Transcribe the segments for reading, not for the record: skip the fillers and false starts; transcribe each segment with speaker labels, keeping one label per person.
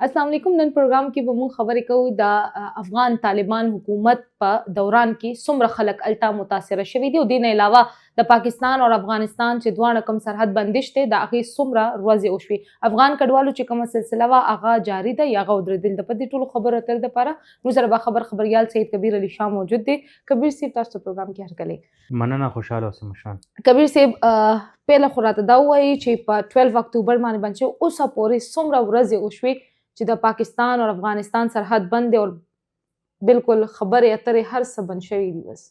Speaker 1: السلام علیکم. نن پروګرام کې به موږ خبرې کوو د افغان طالبان حکومت په دوران کې څومره خلک الټا متاثره شوي دي او دې نه علاوه د پاکستان او افغانستان چې دواړه کوم سرحد بندش دی د هغې څومره ورځې وشوي. افغان کډوالو چې کومه سلسله وه هغه جاري ده یا هغه ودرېدل ده. په دې ټولو خبرو اترو دپاره موږ سره به خبریال سید کبیر علي شاه موجود دی. کبیر صاحب تاسو ته پروګرام کې هرکلی.
Speaker 2: مننه، خوشحاله اوسئ مشران.
Speaker 1: کبیر صاحب پیله خو راته دا ووایي چې په 12 اکتوبر باندې بند شوي، اوسه پورې څومره ورځې وشوي چې د پاکستان او افغانستان سرحد بند دی او بالکل خبرې اترې هر څه بند شوي دي؟ بس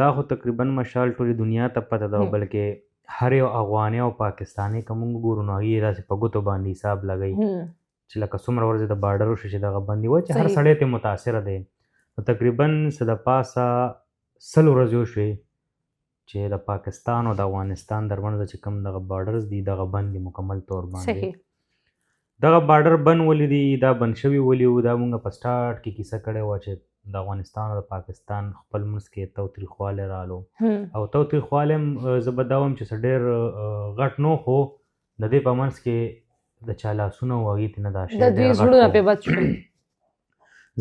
Speaker 2: دا خو تقریبا مشال ټولې دنیا ته پته ده، بلکې هر یو افغاني او پاکستاني که موږ ګورو نو هغوی یې داسې په ګوتو باندې حساب لګوي چې لکه څومره ورځې د بارډر وشي چې دغه بندي وایي چې هر سړی ترې متاثره دی. نو تقریبا څه د پاسه 100 ورځې وشوې چې د پاکستان او د افغانستان درمنځ چې کوم دغه بارډرز دي دغه بند دي مکمل طور باندې. دغه بارډر بند ولې دي، دا بند شوي ولې وو، دا موږ په سټارټ کې کیسه کړې وه چې د افغانستان او د پاکستان خپل منځ کې تاوتریخوالی رالو او تاوتریخوالی هم زه به دا وایم چې څه ډېر غټ نو، خو د دې په منځ کې د چا لاسونه وو هغوی ته نه دا شی
Speaker 1: د دوی زړونه پرې بد شول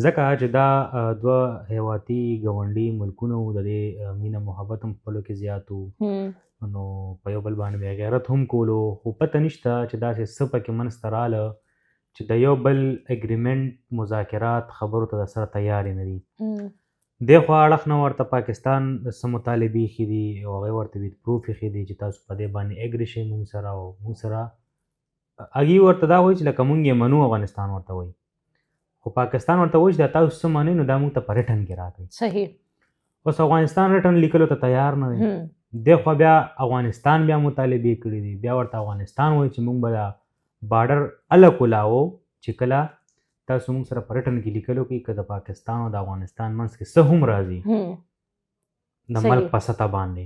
Speaker 2: ځکه چې دا دوه هیواتي ګاونډي ملکونه وو، د دې مینه محبت هم خپلو کې زیات وو، نو په یو بل باندې بیا غیرت هم کولو، خو پته نشته چې داسې څه پکې منځته راله چې د یو بل اګریمنټ مذاکرات خبرو ته د سره تیار نه دي. دې خوا اړخ نه ورته پاکستان څه مطالبې ایښي دي او هغوی ورته ویت پروف ایښي دي چې تاسو په دې باندې اګري شئ موږ سره، او موږ سره هغوی ورته دا وایي چې لکه موږ یې منو، افغانستان ورته وایي، خو پاکستان ورته وایي چې دا تاسو څه منئ نو دا موږ ته په ریټن کې راکړئ.
Speaker 1: صحیح.
Speaker 2: اوس افغانستان ریټن لیکلو ته تیار نه دی. دې خوا بیا افغانستان بیا مطالبې کړي دي، بیا ورته افغانستان وایي چې موږ به دا بارډر هله کولاوو چې کله تاسو موږ سره په ریټن کې لیکلو کې که د پاکستان او د افغانستان منځ کې څه هم راځي د ملک په سطح باندې،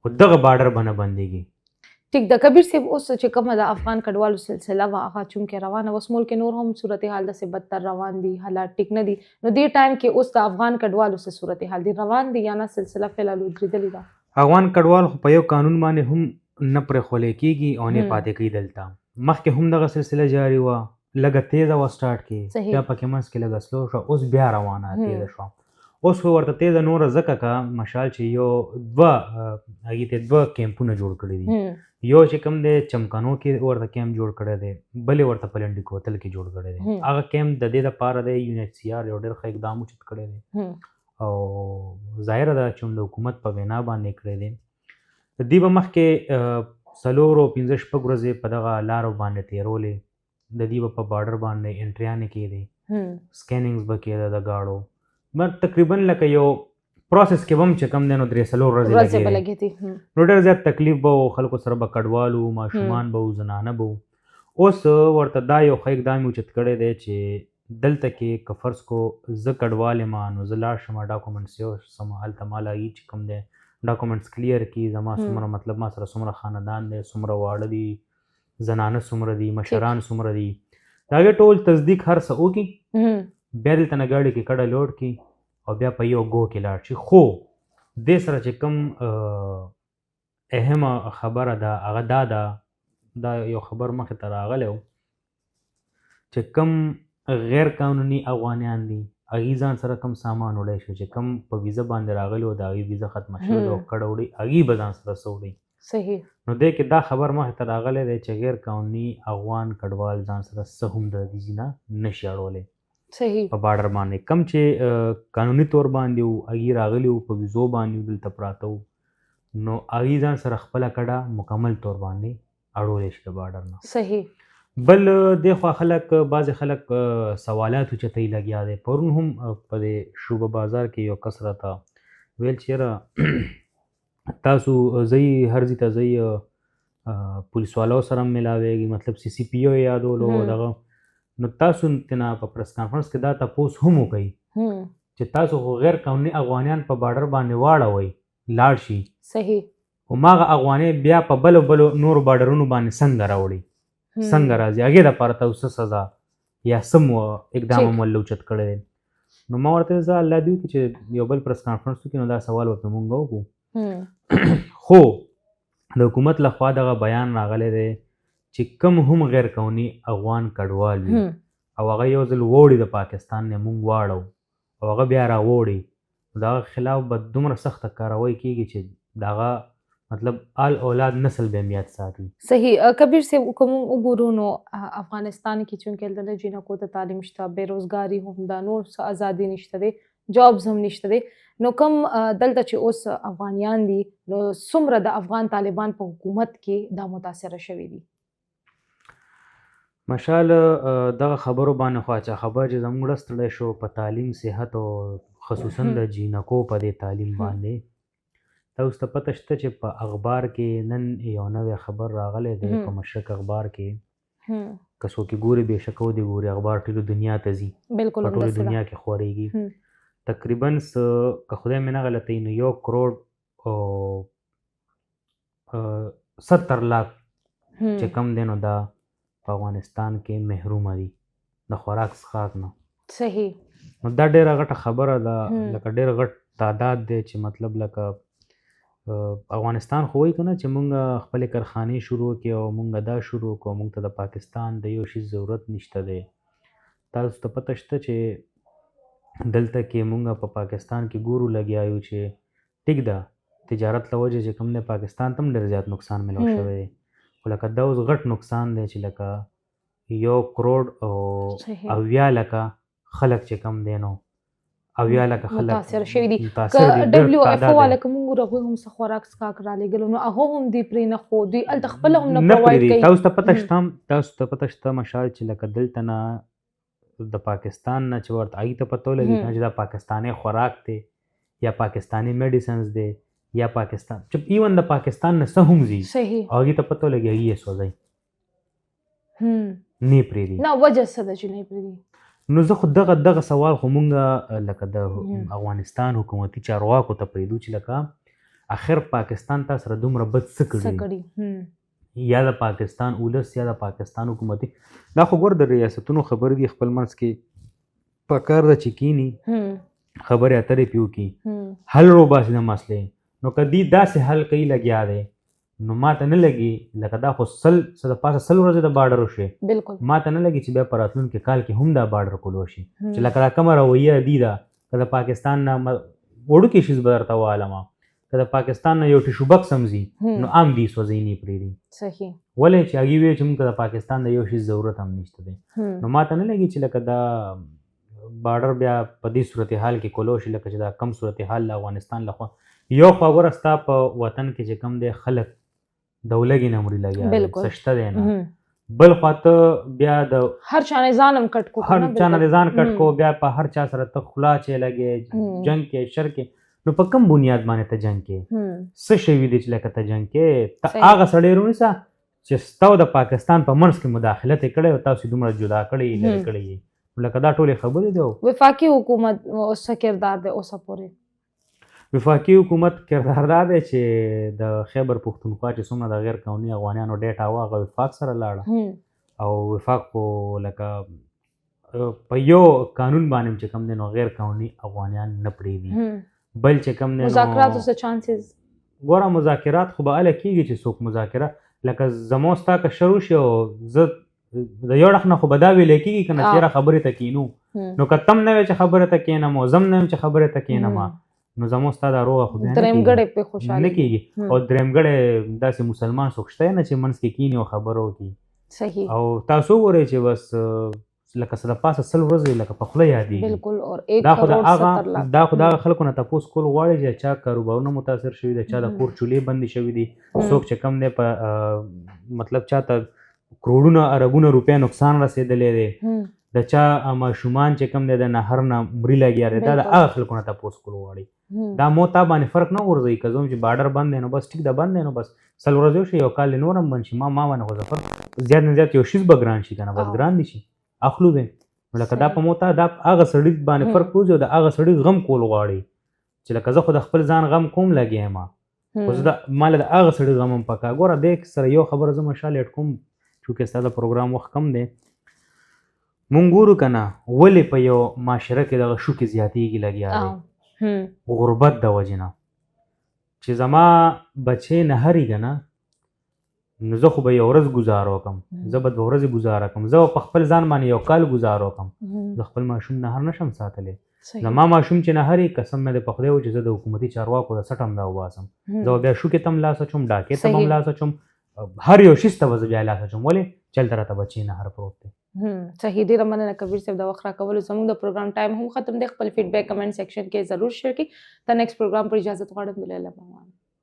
Speaker 2: خو دغه بارډر به نه بندېږي.
Speaker 1: ټیک ده کبیر صاحب، اوس چې کومه د افغان کډوالو سلسله وه هغه چونکې روانه وه، اوس ملک نور هم صورتحال داسې بدتر روان دي، حالات ټیک نه دي، نو دې ټایم کې اوس د افغان کډوالو څه صورتحال دي، روان دي یا نه سلسله فعلال ودرېدلې ده؟
Speaker 2: افغان کډوال خو په یو قانون باندې هم نه پرېښولی کېږي او نه پاتې کوي دلته. مخکې هم دغه سلسله جاري وه، لږه تیزه وه سټارټ کې، بیا پکې منځ کې لږه سلو شوه، اوس بیا روانه تیزه شوه. اوس خو ورته تیزه نوره ځکه که مشال چې هغې ته دوه کیمپونه جوړ کړي دي، یو چې کوم دی چمکنو کې ورته کیمپ جوړ کړی دی، بل یې ورته په لنډي کوتل کې جوړ کړی دی. هغه کیمپ د دې دپاره دی UNHCR یو ډېر ښه اقدام اوچت کړی دی او ظاهره ده چې د حکومت په وینا باندې کړی دی. د دې به مخکې 4 او 5 شپږ ورځې په دغه لارو باندې تېرولې، د دې به په بارډر باندې انټریانې کېدې، سکینینګز به کېده د ګاړو، تقریبا لکه یو پروسس کې به هم چې کوم دی نو 3-4 ورځې به لګېدې، نو ډېر زیات تکلیف به و، خلکو سره به کډوال وو، ماشومان به وو، زنانه به وو. اوس ورته دا یو ښه اقدام یې اوچت کړی دی چې دلته کې که فرض کو زه کډوال یم نو زه لاړ شم ډاکومنټس یوسم، هلته ما له چې کوم دی ډاکومنټس کلیر کړي، زما څومره مطلب ما سره څومره خاندان دی، څومره واړه دي، زنانه څومره دي، مشران څومره دي، د هغې ټول تصدیق هر څه وکړي، بیا دلته نه ګاډي کې کډه لوډ کړي او بیا په یو ګو کې لاړ شي. خو دې سره چې کوم اهمه خبره ده هغه دا ده، دا یو خبر مخې ته راغلی و چې کوم غیر قانوني افغانیان دي هغوی ځان سره کوم سامان وړی شي، چې کوم په ویزه باندې راغلي و د هغوی ویزه ختمه شوې ده او کډه وړي هغوی به ځان سره څه وړي.
Speaker 1: صحیح.
Speaker 2: نو دې کې دا خبر مخې ته راغلی دی چې غیر قانوني افغان کډوال ځان سره څه هم د دې نه نشي اړولی.
Speaker 1: صحیح.
Speaker 2: په بارډر باندې کوم چې قانوني طور باندې وو هغوی راغلي وو، په ویزو باندې دلته پراته وو، نو هغوی ځان سره خپله کډه مکمل طور باندې اړولی شي د بارډر نه.
Speaker 1: صحیح.
Speaker 2: بل دې خوا خلک بعضې خلک سوالات اوچتوي لګیا دی. پرون هم په دې شوبه بازار کې یو کس راته ویل چې یاره تاسو ځئ هر ځای ته ځئ پولیس والو سره هم میلاویږي، مطلب CCPO یې یادولو دغه، نو تاسو تینا په پریس کانفرنس کې دا تپوس هم وکړئ چې تاسو خو غیر قانوني افغانیان په بارډر باندې واړوئ لاړ شي.
Speaker 1: صحیح.
Speaker 2: هماغه افغانۍ بیا په بلو نورو بارډرونو باندې څنګه راوړي، څنګه راځي، هغې دپاره تاسو څه سزا یا څه اقدام هم ولله اوچت کړی دی. نو ما ورته زه الله دې وکړي چې یو بل پریس کانفرنس وکړي نو دا سوال ورته مونږ وکړو. خو د حکومت لخوا دغه بیان راغلی دی چې کوم هم غیر قانوني افغان کډوال وي او هغه یو ځل ووړي د پاکستان نه موږ واړو او هغه بیا راوړي، نو د هغه خلاف به دومره سخته کاروی کېږي چې د هغه مطلب آل اولاد نسل به امنیت ساتي.
Speaker 1: صحیح. کبیر صاحب که موږ وګورو نو افغانستان کې چونکې هلته د جینکو ته تعلیم شته، بېروزګاري هم ده، نور څه ازادي نشته دی، جابز هم نشته دی، نو کوم دلته چې اوس افغانیان دي نو څومره د افغان طالبان په حکومت کې دا متاثره شوي دي؟
Speaker 2: مشال دغه خبرو باندې خو چې خبر چې زموږ ستړی شو په تعلیم، صحت او خصوصا د جینکو په دې تعلیم باندې، تا اوس ته پته شته چې په اخبار کې نن یو نوی خبر راغلی دی په مشرق اخبار کې، که څوک یې ګوري بېشکه ودې ګوري، اخبار ټولو دنیا ته ځي،
Speaker 1: بالکل
Speaker 2: په ټوله دنیا کې خورېږي. تقریبا که خدای مې نه غلطوي نو 1 کروڑ 70 لاک چې کم دی نو دا په افغانستان کې محرومه دي د خوراک څښاک نه.
Speaker 1: صحیح.
Speaker 2: نو دا ډېره غټه خبره ده، لکه ډېر غټ تعداد دی چې مطلب لکه افغانستان خو وایي که نه چې مونږ خپلې کارخانې شروع کړې او مونږ دا شروع کړو، مونږ ته د پاکستان د یو شي ضرورت نشته دی. تاسو ته پته شته چې دلته کې مونږ په پاکستان کې ګورو لګیا یو چې ټیک ده تجارت له وجې چې کوم دی پاکستان ته هم ډېر زیات نقصان ملو شوی دی، خو لکه دا اوس غټ نقصان دی چې لکه 1 کروڑ او 70 لکه خلک چې کم دی نو 70 لکه خلک
Speaker 1: متاثر شوي دي. که ډبلیو ایف او والا که موږ هغوی هم څه خوراک څښاک رالیږلو نو هغه هم دوی پرې نه ښود، دوی هلته خپله هم نه پرووایډ کوي.
Speaker 2: تاسو ته پته شته مشال چې لکه دلته نه د پاکستان نه چې ورته هغې ته پته ولګي چې دا پاکستاني خوراک دی یا پاکستاني میډیسنز دی یا پاکستان چې ایون د پاکستان نه څه هم ځي هغې ته پته ولګي هغې یې سوځوي نه یې پرېږدي.
Speaker 1: نه وجه څه ده چې نه یې پرېږدي؟
Speaker 2: نو زه خو دغه سوال خو مونږ لکه د افغانستان حکومتي چارواکو ته پرېږدو چې لکه اخر پاکستان تا سره دومره بد څه کړي، یا د پاکستان ولس یا د پاکستان حکومتي، دا خو ګوره د ریاستونو خبرې دي، خپل منځ کې پکار ده چې کینی خبرې اترې پې وکړي، حل روباسي د مسلې. نو که دوی داسې حل کوي لګیا دی نو ما ته نه لګي لکه دا خو 100 د پاسه 100 ورځې د بارډر وشي،
Speaker 1: بالکل
Speaker 2: ما ته نه لګي چې بیا په راتلونکي کال کې هم دا بارډر کول وشي چې لکه دا کومه رویه دي ده که د پاکستان نه وړوکې شیز به درته ووالمه، که د پاکستان نه یو ټیشو بکس هم ځي نو عام دي سوځوي نه یې پرېږدي.
Speaker 1: صحیح.
Speaker 2: ولې چې هغې وایي چې موږ د پاکستان د یو شي ضرورت هم نشته دی، نو ما ته نه لګي چې لکه دا بارډر بیا په دې صورتحال کې کول وشي لکه چې دا کم صورتحال د افغانستان لخوا یو خوا ګوره ستا په وطن کې چې کم دی خلک د ولګې نه مري لګیا دی، څه شته دی نه، بل خوا ته بیا د
Speaker 1: هر چا نه ځان هم کټ کو،
Speaker 2: هر چا نه ځان کټ کو، بیا په هر چا سره ته خوله چې لګې جنګ کې شر کې، نو په کوم بنیاد باندې ته جنګ کې څه شوي دي چې لکه ته جنګ کې ته هغه سړی رونیسه چې ستا د پاکستان په منځ کې مداخلت یې کړی او تاسو دومره جدا کړی لرې کړی یې، لکه دا ټولې خبرې دي.
Speaker 1: وفاقي حکومت څه کردار دی اوسه پورې؟
Speaker 2: وفاقي حکومت کردار دا دی چې د خیبر پښتونخوا چې څومره د غیر قانوني افغانیانو ډیټا وه هغه وفاق سره لاړه او وفاق خو لکه په یو قانون باندې چې کوم دی نو غیر قانوني افغانیان نه پرېږدي، بل چې کوم دی
Speaker 1: مذاکراتو څه چانسز؟
Speaker 2: ګوره مذاکرات خو به هله کېږي چې څوک مذاکرات لکه زموږ ستا که شروع شي او زه د یو اړخ نه خو به دا ویلی کېږي که نه چې یاره خبرې ته کښېنو، نو که تم نه وې چې خبرې ته کښېنم او زم نه یم چې خبرې ته کښېنم نو زموږ ستا دا روغه خو بیا نه کېږي. او درېمګړی داسې مسلمان څوک شته نه چې منځ کې کښېني او خبره وکړي.
Speaker 1: صحیح.
Speaker 2: او تاسو وګورئ چې بس لکه څه د پاسه 100 ورځې لکه په خوله یادېږي. دا خو د هغه خلکو نه تپوس کول غواړي چې چا کاروبارونه متاثر شوي دي، چا د کور چولې بندې شوي دي، څوک چې کم دی په مطلب چا ته کروڑونه اربونه روپۍ نقصان رسېدلی دی، د چا ماشومان چې کم دی د نهر نه مري لګیا دی، دا د هغه خلکو نه تپوس کول غواړي. دا مو تا باندې فرق نه غورځوي که زه هم چې بارډر بند دی نو بس ټیک ده بند دی نو بس 100 ورځې وشي یو کال نور هم بند شي، ما باندې خو ظفر زیات نه زیات یو شیز به ګران شي که نه بس ګران دي شي اخلو به نو لکه دا په موته دا هغه سړي باندې فرق وځي او د هغه سړي غم کول غواړي چې لکه زه خو د خپل ځان غم کوم لګیا یم خو زه ماله د هغه سړي غم هم پکار. ګوره دې سره یو خبره زه مشال اډ کوم چونکې ستا د پروګرام وخت کم دی، مونږ ګورو که نه ولې په یو معاشره کې دغه شوکې زیاتېږي لګیا دی غربت د وجې نه چې زما بچی نهري که نه نو زه خو به یو ورځ ګزار وکم، زه به 2 ورځې ګزاره کم، زه به په خپل ځان باندې یو کال ګزار وکم، زه خپل ماشوم نهر نشم ساتلی. زما ماشوم چې نهري قسم مې د په خدای و چې زه د حکومتي چارواکو د سټ هم دا وباسم، زه به بیا شوکې ته هم لاس اچوم، ډاکې ته به هم لاس اچوم، هر یو شیز ته به زه بیا لاس اچوم. ولې چې هلته راته بچې نهر پروت دی.
Speaker 1: صحیح، ډېره مننه کبیر صاحب د وخت راکولو. زموږ د پروګرام ټایم هم ختم دی. خپل فیډبیک کمنټ سیکشن کې ضرور شیر کړئ. د نیکسټ پروګرام پر اجازت غواړم. د الله پامان.